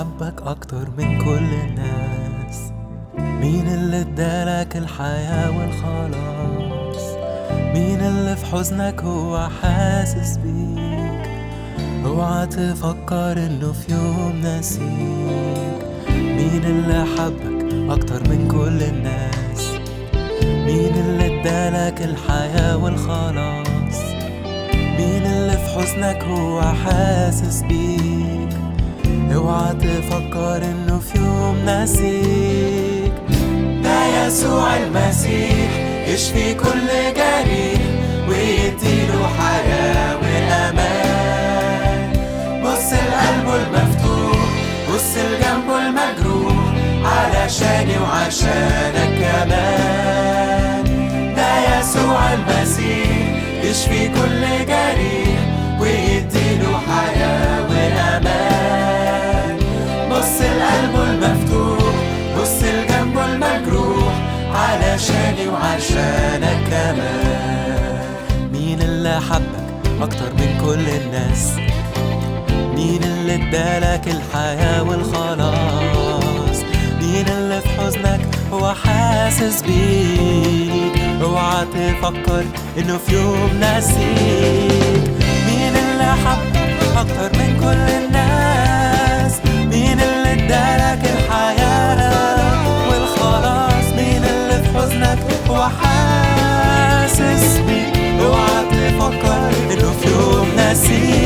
حبك أكتر من كل الناس؟ مين اللي ادالك الحياة والخلاص؟ مين اللي في حزنك هو حاسس بيك؟ اوعى تفكر انه في يوم ناسيك. مين اللي حبك أكتر من كل الناس؟ مين اللي ادالك الحياة والخلاص؟ مين اللي في حزنك هو حاسس بيك؟ اوعى تفكر انه في يوم ناسيك. ده يسوع المسيح يشفي كل جريح ويديله حياة وأمان. بص لقلبه المفتوح، بص لجنبه المجروح، علشاني وعشانك كمان. ده يسوع المسيح يشفي كل جريح ويديله حياة وأمان. بص لقلبه المفتوح، بص لجنبه المجروح، علشاني وعشانك كمان. مين اللي حبك أكتر من كل الناس؟ مين اللي ادالك الحياة والخلاص؟ مين اللي في حزنك هو حاسس بيك؟ اوعى تفكر انه في يوم ناسيك. مين اللي حبك اكتر من كل الناس؟ مين اللي ادالك الحياة والخلاص؟ مين اللي في حزنك هو حاسس بيك؟ اوعى تفكر انه في يوم ناسيك.